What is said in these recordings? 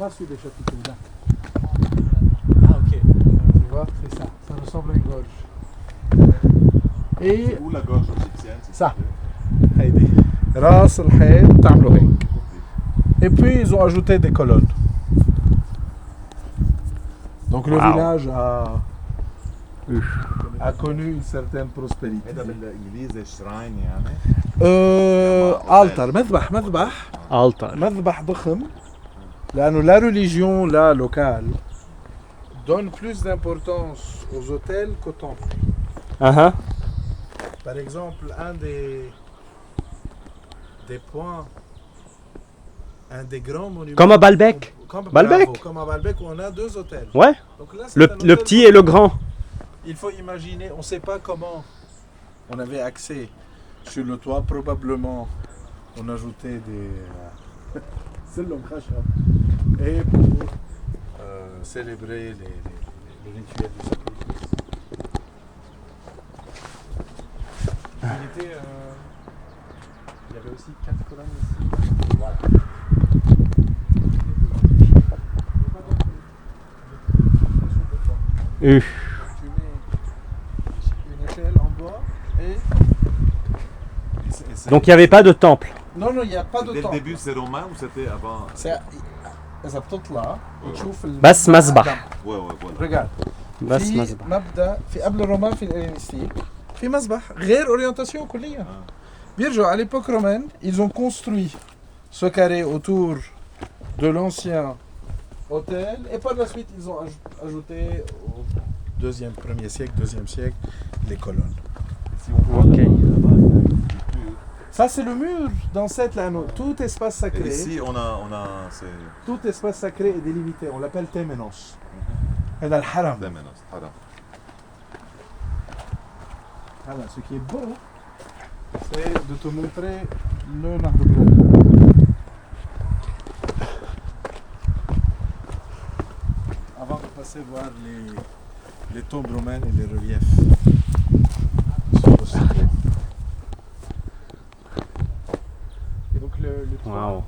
pas sur les chapiteaux là. Ah, ok. Tu vois, c'est ça. Ça ressemble à une gorge. Et Où la gorge égyptienne? ça. هيدي راس الحيط تعملوا هيك. Et puis ils ont ajouté des colonnes. Donc le village a connu une certaine prospérité. هذا بالانجليزي شراين يعني. altar, مذبح Altar. مذبح ضخم. لأنه la religion là locale donne plus d'importance aux hôtels qu'aux temples. Uh-huh. Par exemple, un des points, un des grands monuments. Comme à Baalbek. Comme Baalbek. Comme à Baalbek où on a deux hôtels. Ouais. Donc là, c'est un Le hôtel petit et le grand. Il faut imaginer, on ne sait pas comment on avait accès sur le toit. Probablement, on ajoutait des. Et pour célébrer les rituels du sacrifice. Il y avait aussi 4 colonnes ici. Voilà. Tu mets une échelle en bois et. Donc il n'y avait pas de temple. Non, il n'y a pas de Dès le temple. début, c'est romain ou c'était avant? C'est. إذا بتطلع وتشوف بس مذبح. voilà. رجال بس في مذبح. مبدا في قبل الرومان في الهلينستيك في مذبح غير اورينتاسيون كليا بيرجعوا à l'époque romaine ils ont construit ce carré autour de l'ancien hôtel et par la suite ils ont ajouté au premier siècle, deuxième siècle les colonnes. Si on voit Ok. Ça c'est le mur d'ancêtre là, tout espace sacré. Et ici, on a Tout espace sacré est délimité, on l'appelle Téménos. هذا الحرم. حرم. Voilà, ce qui est beau, c'est de te montrer le Nahd. Avant de passer voir les tombes romaines et les reliefs. Sur le sommet. Et donc le Waouh.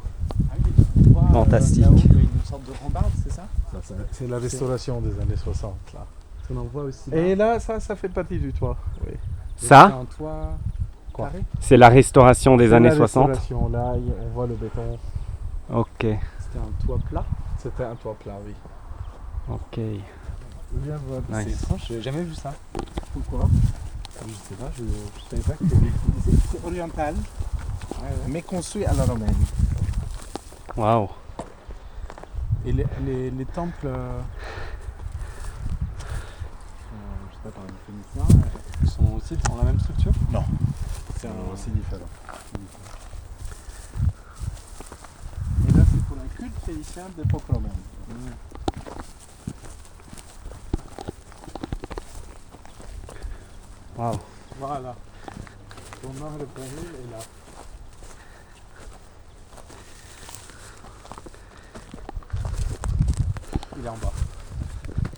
Fantastique. Là-haut, Il y a une sorte de rambarde, c'est ça? c'est la restauration des années 60 là. On en voit aussi. Et là, ça fait partie du toit. Oui. Ça, un toit Quoi? carré. c'est la restauration des années 60. Là, on voit le béton. Ok. C'était un toit plat. C'était un toit plat, oui. Ok. Viens voir. Nice. C'est étrange, j'ai jamais vu ça. Pourquoi? Je sais pas, je savais pas que c'est oriental, mais construit à la romaine. Waouh. Et les temples, je sais pas, par les Phéniciens, sont aussi dans la même structure? Non, c'est aussi différent. Et là, c'est pour un culte phénicien d'époque romaine. Waouh. Voilà. Ton nom de Brésil est là. Il est en bas.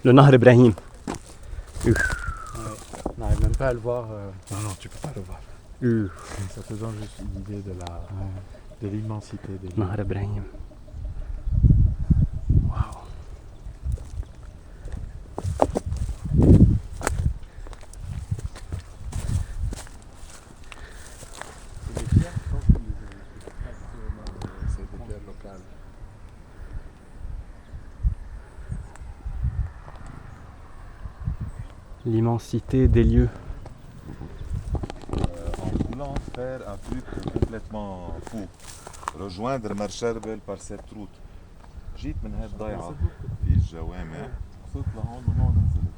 Le Nahr Ibrahim. On n'arrive même pas à le voir. Non, tu peux pas le voir. Ça te donne juste une idée de l'immensité des lieux. Nahr Ibrahim. Waouh. C'est des pierres, je pense que c'est des pierres locales. L'immensité des lieux. En voulant faire un truc complètement fou, rejoindre Marcharbel par cette route. جيت من هاد الضيعة في الجوامع وصلت لهون ومن هون نزلت.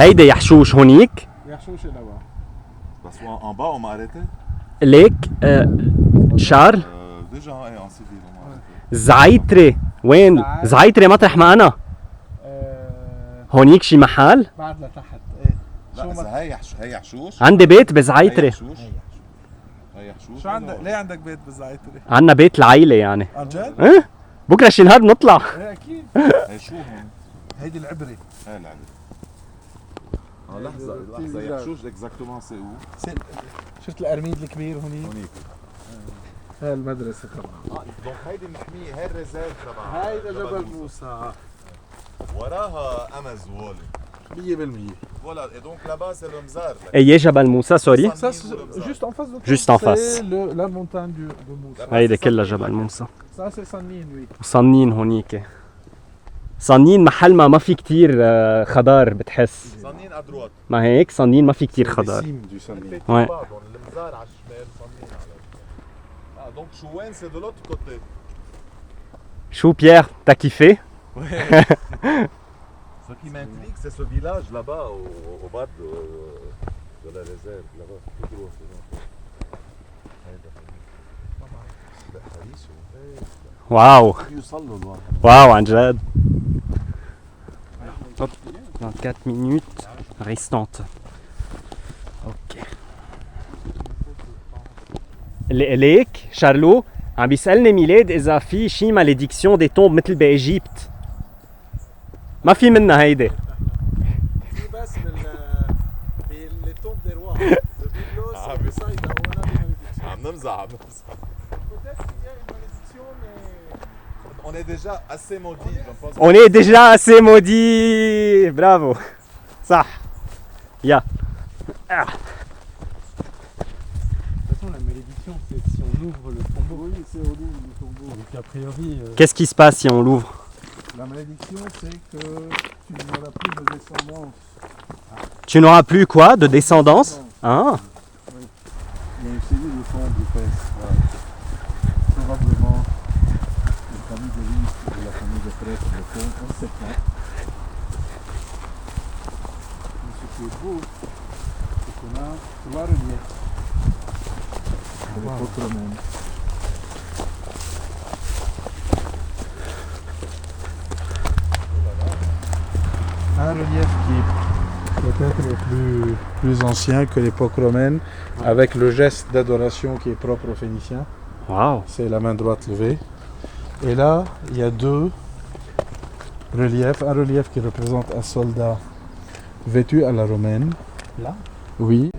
هيدا يحشوش هونيك. Yarchouch est là-bas. بس en bas on m'a arrêté. ليك شارل Déjà en civil on m'a arrêté. زعيتري وين؟ زعيتري مطرح ما أنا. هونيك شي محل؟ بعد لتحت لا إذا هي حشوش. عندي بيت بزعيتري. هي حشوش. شو عندك؟ ليه عندك بيت بالزعتري؟ عنا بيت العيلة يعني. عن جد؟ ايه بكرة شي نهار بنطلع. ايه اكيد. هي شو هون؟ هيدي العبري. هي العلم. لحظة يحشوش exactement c'est où؟ شفت القرميد الكبير هونيك؟ هونيك. هاي المدرسة طبعا. دونك هيدي محمية، هاي الريزيرف تبع هيدا جبل موسى. وراها امازون 100%. فوالا اي دونك لابا سي لو مزار. ايه جبل موسى سوري؟ Ça, juste en face de toi, Juste en c'est face. la montagne de Moussa. هيدا كلها جبل موسى. Ça, c'est Sanine, oui. وصنين هونيك. صنين محل ما في كتير خضار بتحس. صنين ادروات. ما هيك صنين ما في كتير C'est les خضار. cimes du Sanine. Ouais. المزار على الشمال، صنين على الشمال. دونك شوين سي دو لوتر كوتي. Chou Pierre, t'as kiffé? Ce qui m'intrigue, c'est ce village là-bas, au bas de la réserve, là-bas. واو يوصلوا الواحد. واو عن جد. Hop, 24 minutes restantes. Ok. ليك شارلو عم بيسألني ميلاد إذا في شي ماليديكسيون دي تومب مثل بإيجيبت. ما في منها هيدي. في بس les tombes des rois. Le biblos, ça, il a on a des malédictions. عم نمزح. Peut-être qu'il y a une malédiction, mais... On est déjà assez maudits, je pense. On est déjà assez maudits. Bravo. صح. يا. De toute façon, la malédiction, c'est si on ouvre le tombeau. Oui, c'est on ouvre le tombeau. Donc a priori. Qu'est-ce qui se passe si on l'ouvre? La malédiction, c'est que tu n'auras plus de descendance. Tu n'auras plus quoi? De descendance? Ah. Il y a une série de tombes épaisses. Probablement la famille de Lys et la famille de prêtres de Pont, on ne sait pas. Mais ce qui est beau, c'est qu'on a trois reliefs de l'époque romaine. Un relief qui peut-être est plus ancien que l'époque romaine, avec le geste d'adoration qui est propre aux Phéniciens. Wow. C'est la main droite levée. Et là, il y a deux reliefs. Un relief qui représente un soldat vêtu à la romaine. Là? Oui.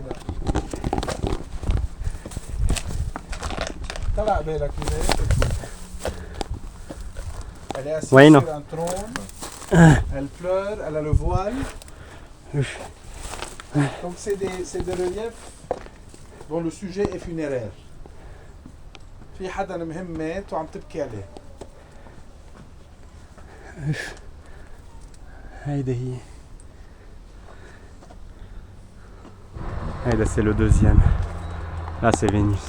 Elle est assise Ouais, non. sur un trône. Elle pleure, elle a le voile. Donc c'est des reliefs dont le sujet est funéraire. في حدا مهم مات وعم تبكي عليه. هيدا هي. هيدا c'est le deuxième. Là c'est Vénus.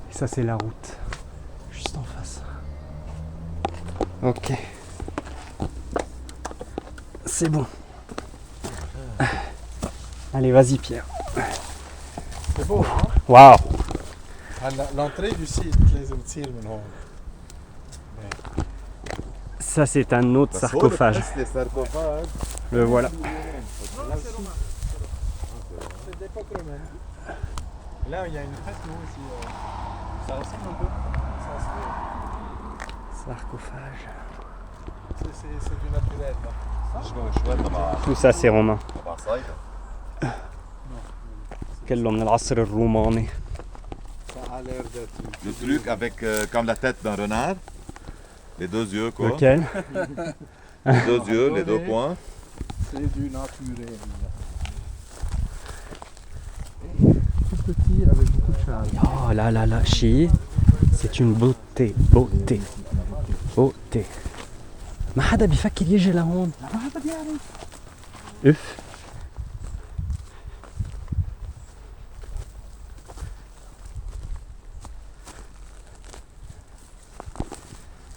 Et ça c'est la route. Juste en face. Ok. C'est bon. Allez, vas-y Pierre. C'est beau, hein? Waouh. L'entrée du site, لازم تصير من هون. Ça c'est un autre sarcophage. Les sarcophages. Le voilà. Non, c'est romain. C'est d'époque romaine. Là, il y a une fresque, non, ici. Ça ressemble un peu. Ça, Sarcophage. c'est du naturel, là. شوي مع Tout ça c'est romain. مع صيدا. كله من العصر الروماني. Ça a l'air d'être... Le truc avec comme la tête d'un renard, les deux yeux quoi. Lequel? Les deux yeux, les deux points. C'est du naturel. Tout petit avec beaucoup de charme. Oh là là là, chi. C'est une beauté, beauté, beauté. ما حدا بيفكر يجي لهون. ما حدا بيعرف. اف.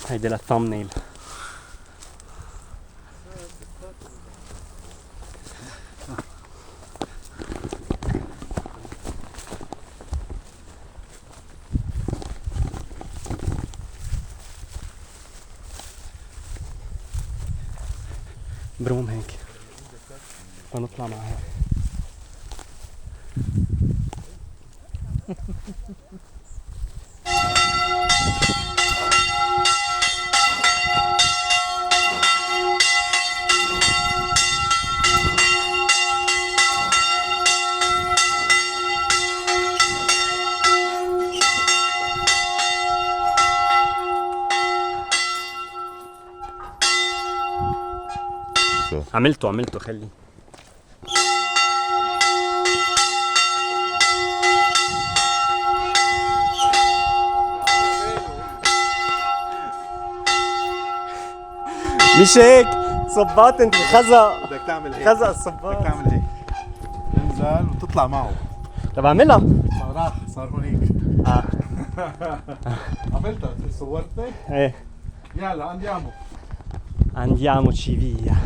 هيدي للثامنيل. بروم هيك ونطلع معها. عملته عملته خلي مش هيك صباط انت خزق بدك تعمل هيك خزق الصباط بدك تعمل هيك تنزل وتطلع معه طب اعملها صار هونيك عملتها صورتني ايه يلا andiamo andiamoci via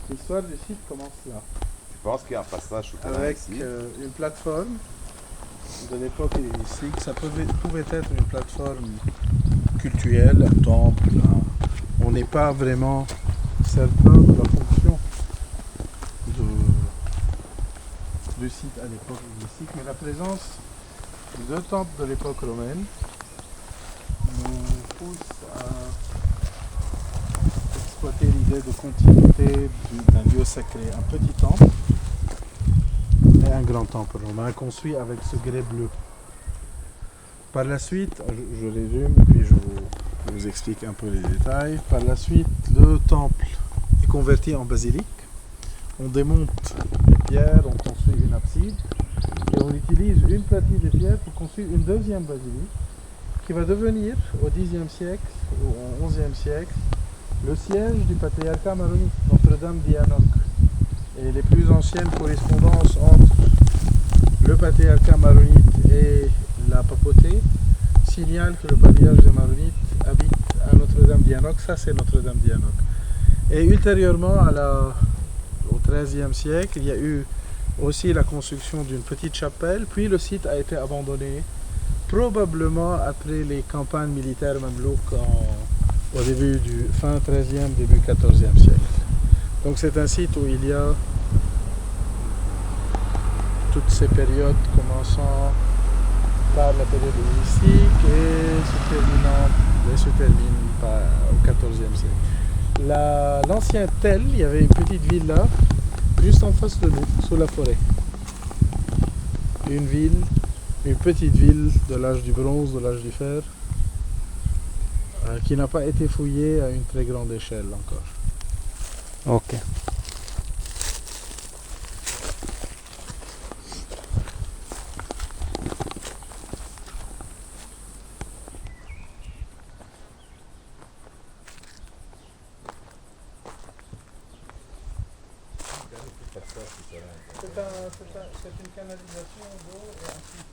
L'histoire du site commence là, Tu penses qu'il y a un passage souterrain avec ici? une plateforme de l'époque hellénistique. Ça pouvait être une plateforme cultuelle, un temple. On n'est pas vraiment certain de la fonction du site à l'époque hellénistique, mais la présence de deux temples de l'époque romaine nous pousse à exploiter l'idée de continuité d'un lieu sacré, un petit temple et un grand temple romain construit avec ce grès bleu. Par la suite, je résume puis je vous explique un peu les détails. Par la suite, le temple est converti en basilique. On démonte les pierres, on construit une abside et on utilise une partie des pierres pour construire une deuxième basilique qui va devenir au Xe siècle ou au XIe siècle le siège du patriarcat maronite, Notre-Dame d'Yanouh. Et les plus anciennes correspondances entre le patriarcat maronite et la papauté signalent que le patriarche des maronites habite à Notre-Dame d'Yanouh. Ça, c'est Notre-Dame d'Yanouh. Et ultérieurement, au XIIIe siècle, il y a eu aussi la construction d'une petite chapelle, puis le site a été abandonné, probablement après les campagnes militaires mamelouks au début du fin XIIIe, début XIVe siècle. Donc c'est un site où il y a toutes ces périodes commençant par la période hellénistique et se termine au XIVe siècle. L'ancien Tel, il y avait une petite ville là, juste en face de nous, sous la forêt. Une petite ville de l'âge du bronze, de l'âge du fer, qui n'a pas été fouillée à une très grande échelle encore. Ok. C'est une canalisation d'eau et un puits.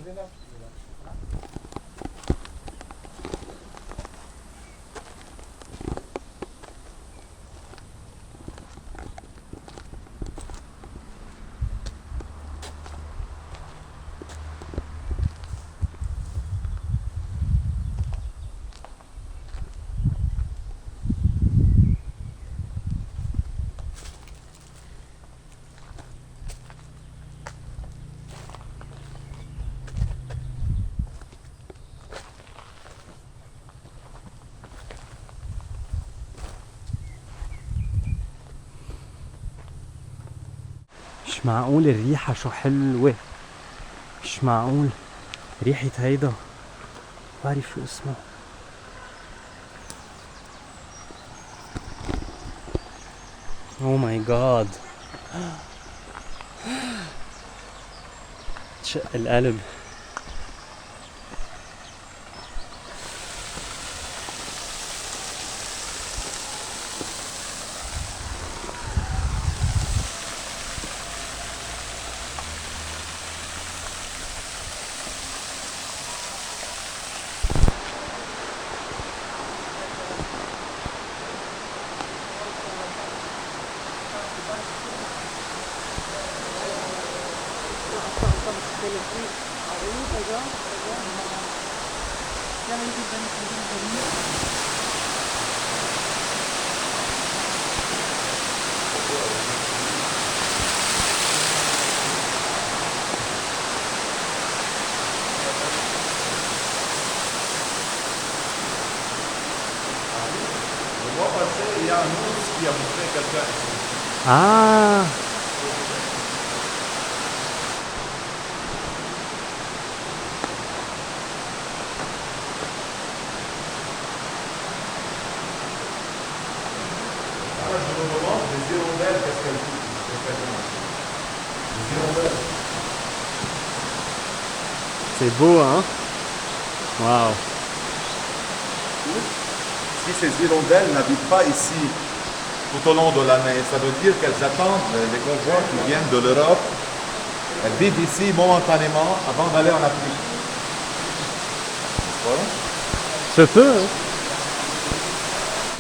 Il est là. مش معقول الريحة شو حلوة مش معقول ريحة هيدا بعرف شو اسمه Oh my god. تشق القلب. Le mois passé, il y a un ours qui a montré quelqu'un ici. Ah. Alors je me demande, les hirondelles, qu'est-ce qu'elles font? Les hirondelles. C'est beau, hein? Wow. Si ces hirondelles n'habitent pas ici tout au long de l'année, ça veut dire qu'elles attendent les convois qui viennent de l'Europe. Elles vivent ici momentanément avant d'aller en Afrique. N'est-ce pas? Se peut, hein?